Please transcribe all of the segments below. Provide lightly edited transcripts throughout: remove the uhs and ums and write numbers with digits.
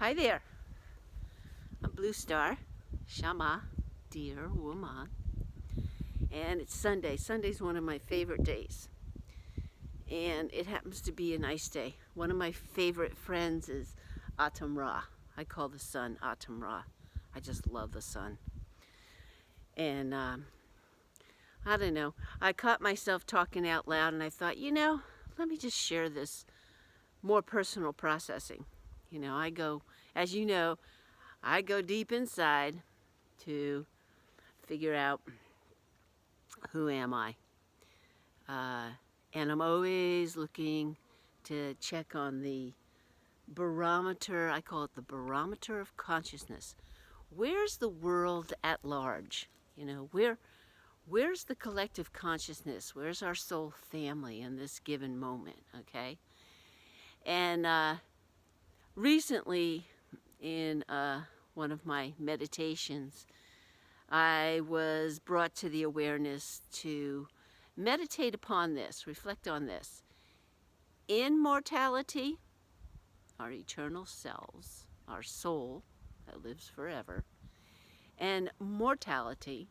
Hi there. I'm BlueStar, Shama, dear woman, and it's Sunday. Sunday's one of my favorite days, and it happens to be a nice day. One of my favorite friends is Atum Ra. I call the sun Atum Ra. I just love the sun. And I don't know. I caught myself talking out loud, and I thought, let me just share this more personal processing. As you know, I go deep inside to figure out who am I. And I'm always looking to check on the barometer. I call it the barometer of consciousness. Where's the world at large? Where's the collective consciousness? Where's our soul family in this given moment, okay? And recently, in one of my meditations, I was brought to the awareness to meditate upon this, reflect on this. Immortality, our eternal selves, our soul that lives forever, and mortality,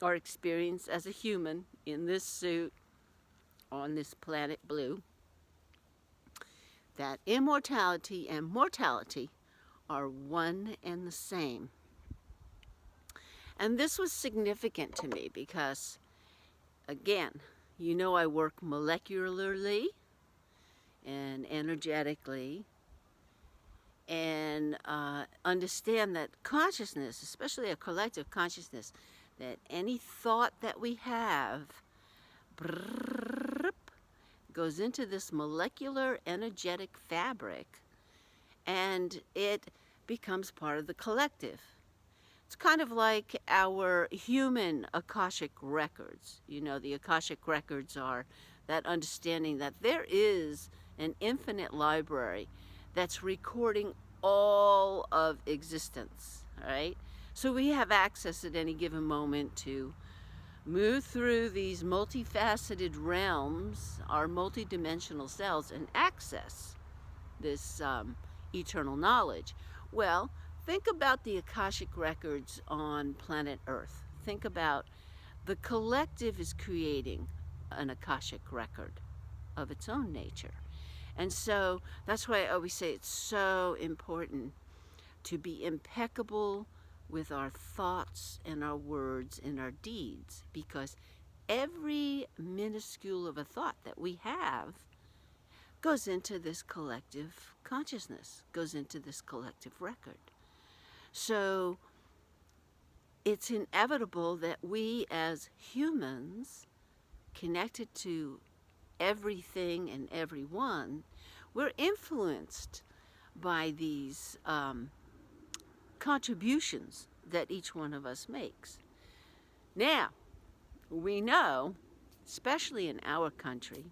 our experience as a human in this suit on this planet blue, that immortality and mortality are one and the same. And this was significant to me because, again, I work molecularly and energetically, and understand that consciousness, especially a collective consciousness, that any thought that we have goes into this molecular energetic fabric, and it becomes part of the collective. It's kind of like our human Akashic records. The Akashic records are that understanding that there is an infinite library that's recording all of existence, all right? So we have access at any given moment to move through these multifaceted realms, our multidimensional selves, and access this eternal knowledge. Well, think about the Akashic records on planet Earth. Think about the collective is creating an Akashic record of its own nature. And so that's why I always say it's so important to be impeccable with our thoughts and our words and our deeds, because every minuscule of a thought that we have goes into this collective consciousness, goes into this collective record. So it's inevitable that we as humans, connected to everything and everyone, we're influenced by these contributions that each one of us makes. Now, we know, especially in our country,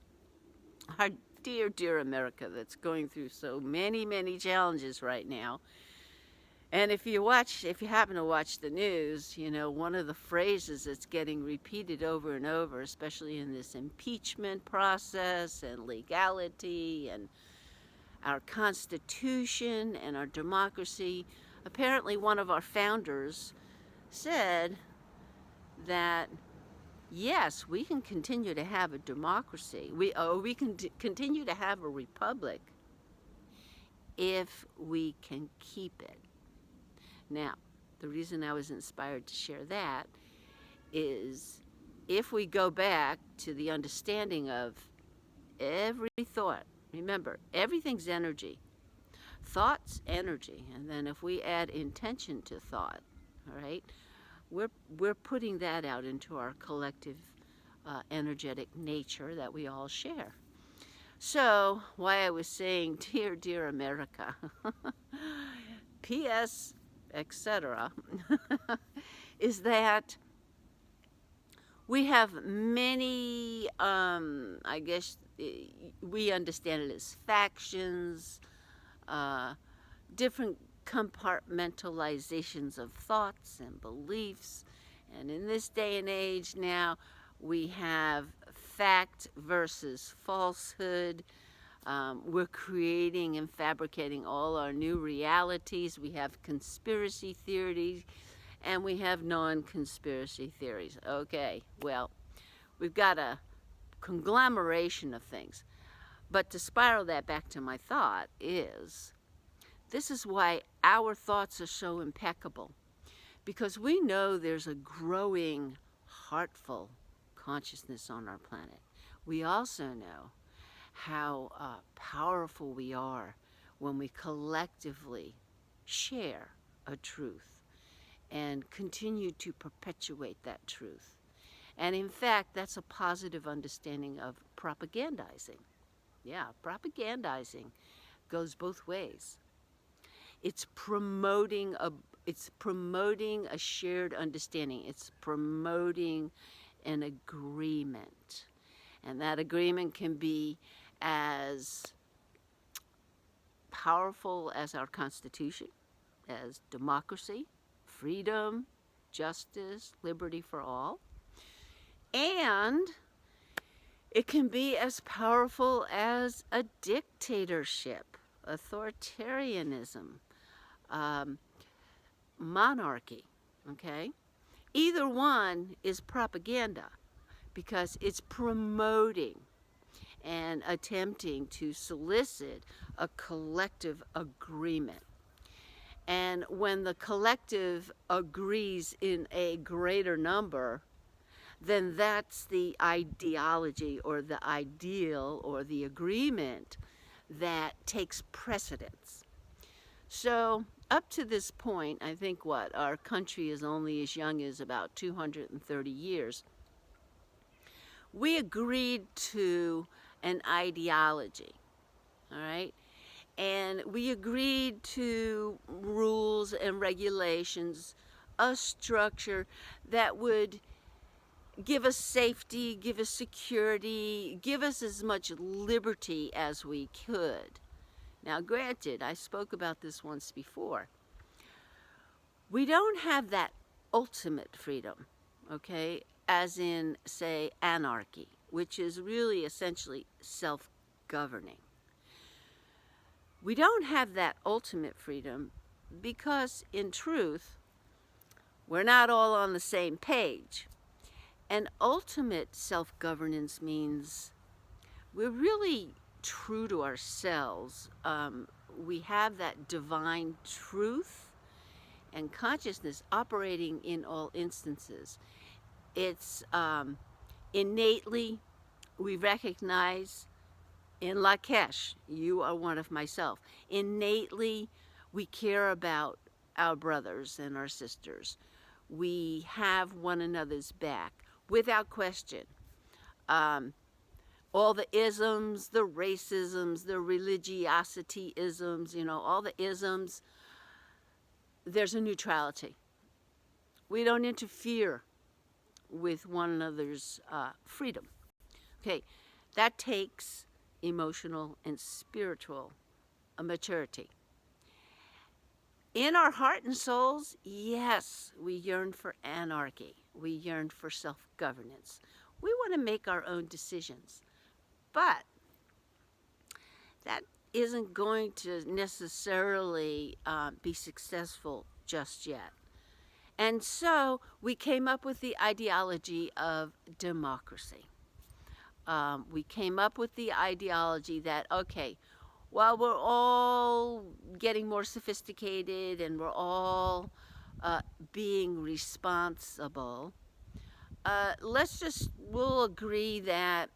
our dear, dear America, that's going through so many, many challenges right now. And if you happen to watch the news, one of the phrases that's getting repeated over and over, especially in this impeachment process and legality and our Constitution and our democracy, apparently one of our founders said that, yes, we can continue to have a democracy. We can continue to have a republic if we can keep it. Now, the reason I was inspired to share that is if we go back to the understanding of every thought, remember, everything's energy. Thought's energy. And then if we add intention to thought, all right, we're putting that out into our collective energetic nature that we all share. So, why I was saying, dear, dear America, P.S.Etc, is that we have many, I guess we understand it as factions, different compartmentalizations of thoughts and beliefs. And in this day and age now, we have fact versus falsehood. We're creating and fabricating all our new realities. We have conspiracy theories and we have non-conspiracy theories. Okay, well, we've got a conglomeration of things. But to spiral that back to my thought is, this is why our thoughts are so impeccable. Because we know there's a growing, heartful consciousness on our planet. We also know how powerful we are when we collectively share a truth and continue to perpetuate that truth. And in fact, that's a positive understanding of propagandizing. Yeah, propagandizing goes both ways. It's promoting a shared understanding. It's promoting an agreement. And that agreement can be as powerful as our Constitution, as democracy, freedom, justice, liberty for all. And it can be as powerful as a dictatorship, authoritarianism, monarchy, okay? Either one is propaganda because it's promoting and attempting to solicit a collective agreement. And when the collective agrees in a greater number, then that's the ideology or the ideal or the agreement that takes precedence. So up to this point, I think our country is only as young as about 230 years. We agreed to an ideology, all right? And we agreed to rules and regulations, a structure that would give us safety, give us security, give us as much liberty as we could. Now, granted, I spoke about this once before. We don't have that ultimate freedom, okay, as in, say, anarchy, which is really essentially self-governing. We don't have that ultimate freedom because, in truth, we're not all on the same page. And ultimate self-governance means we're really true to ourselves. We have that divine truth and consciousness operating in all instances. It's innately, we recognize in Lakesh, you are one of myself. Innately, we care about our brothers and our sisters. We have one another's back, without question. All the isms, the racisms, the religiosity isms, all the isms, there's a neutrality. We don't interfere with one another's freedom. Okay, that takes emotional and spiritual maturity. In our heart and souls, yes, we yearn for anarchy. We yearn for self-governance. We want to make our own decisions. But that isn't going to necessarily be successful just yet. And so we came up with the ideology of democracy. We came up with the ideology that, okay, while we're all getting more sophisticated and we're all being responsible, we'll agree that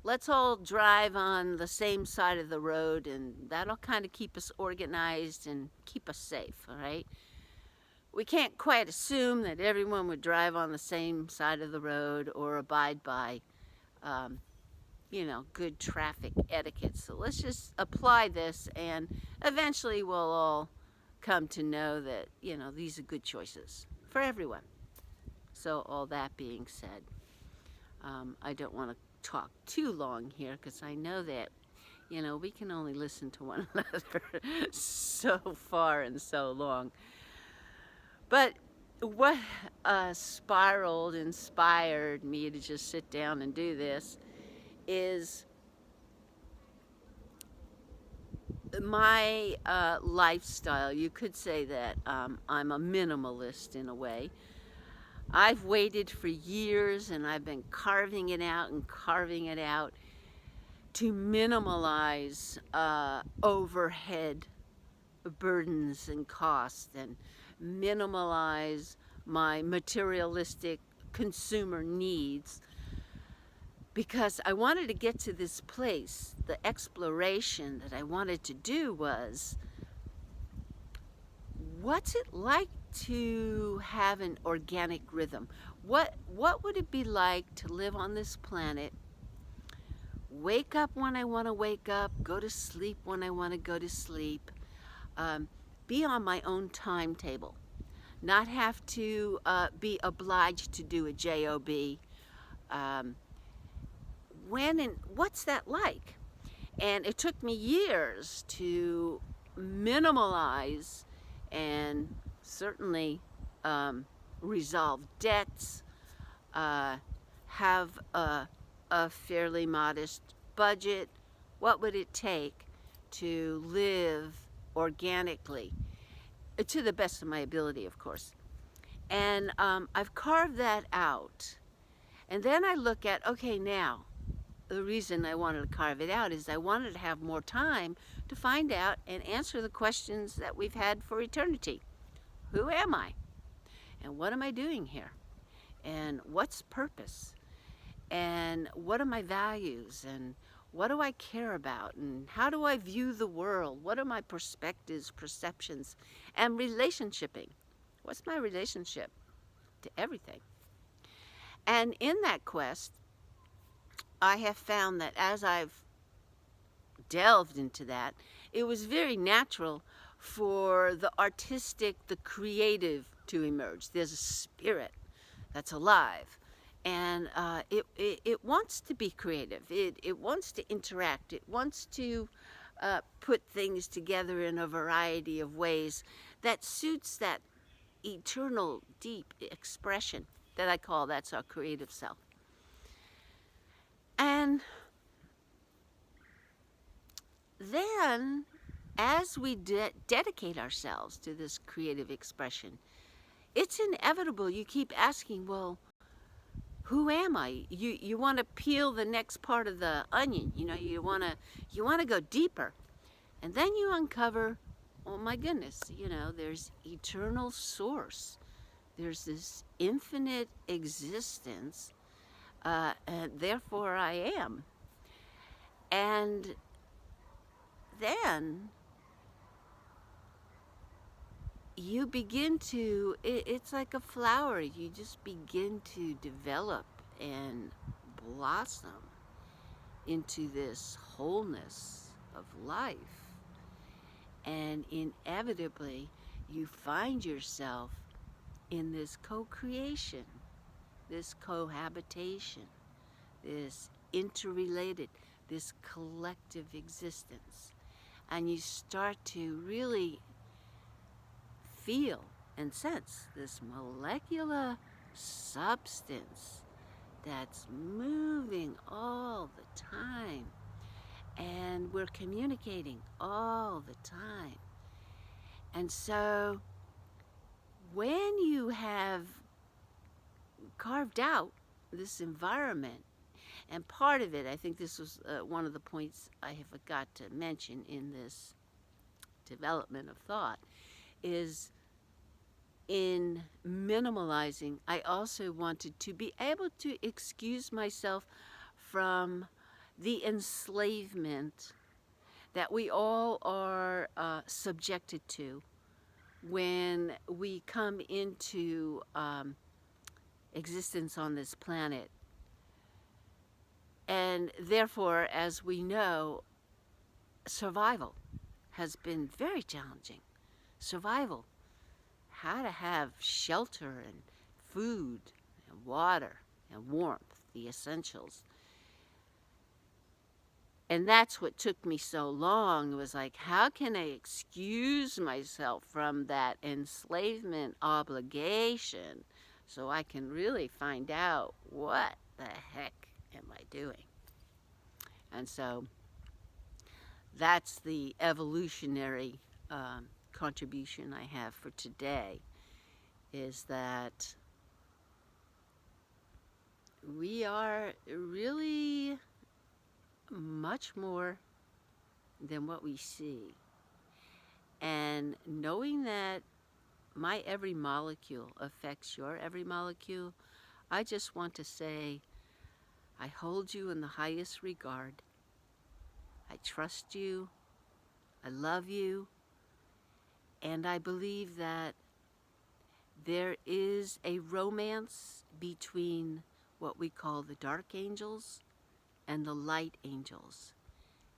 let's all drive on the same side of the road, and that'll kind of keep us organized and keep us safe, all right? We can't quite assume that everyone would drive on the same side of the road or abide by good traffic etiquette. So let's just apply this, and eventually we'll all come to know that, these are good choices for everyone. So all that being said, I don't want to talk too long here because I know that, we can only listen to one another so far and so long. But what inspired me to just sit down and do this is my lifestyle, you could say that I'm a minimalist in a way. I've waited for years and I've been carving it out and carving it out to minimalize overhead burdens and costs and minimalize my materialistic consumer needs, because I wanted to get to this place. The exploration that I wanted to do was, what's it like to have an organic rhythm? What would it be like to live on this planet, wake up when I want to wake up, go to sleep when I want to go to sleep, um, be on my own timetable, not have to be obliged to do a job. Um, when and what's that like? And it took me years to minimalize and certainly resolve debts, have a fairly modest budget. What would it take to live organically, to the best of my ability, of course? And I've carved that out. And then I look at, okay, now, the reason I wanted to carve it out is I wanted to have more time to find out and answer the questions that we've had for eternity. Who am I? And what am I doing here? And what's purpose? And what are my values? And what do I care about? And how do I view the world? What are my perspectives, perceptions, and relationshiping? What's my relationship to everything? And in that quest, I have found that as I've delved into that, it was very natural for the artistic, the creative to emerge. There's a spirit that's alive, and it wants to be creative. It wants to interact. It wants to put things together in a variety of ways that suits that eternal, deep expression that I call, that's our creative self. And then, as we dedicate ourselves to this creative expression, it's inevitable. You keep asking, well, who am I? You want to peel the next part of the onion. You want to go deeper. And then you uncover, oh my goodness, there's eternal source. There's this infinite existence, and therefore I am. And then you begin to, it's like a flower, you just begin to develop and blossom into this wholeness of life. And inevitably, you find yourself in this co-creation, this cohabitation, this interrelated, this collective existence. And you start to really feel and sense this molecular substance that's moving all the time. And we're communicating all the time. And so when you have carved out this environment, and part of it, I think this was one of the points I have forgot to mention in this development of thought, is in minimalizing, I also wanted to be able to excuse myself from the enslavement that we all are subjected to when we come into existence on this planet. And therefore, as we know, survival has been very challenging. Survival, how to have shelter and food and water and warmth, the essentials. And that's what took me so long. It was like, how can I excuse myself from that enslavement obligation so I can really find out what the heck am I doing? And so That's the evolutionary contribution I have for today, is that we are really much more than what we see. And knowing that my every molecule affects your every molecule, I just want to say I hold you in the highest regard. I trust you. I love you. And I believe that there is a romance between what we call the dark angels and the light angels,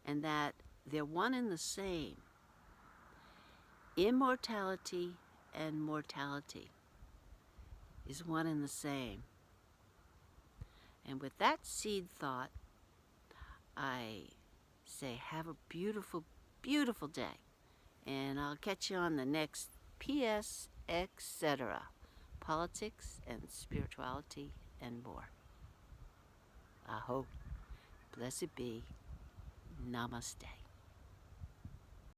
and that they're one and the same. Immortality and mortality is one and the same. And with that seed thought, I say have a beautiful, beautiful day. And I'll catch you on the next P.S.Etc. Politics and spirituality and more. I hope. Blessed be. Namaste.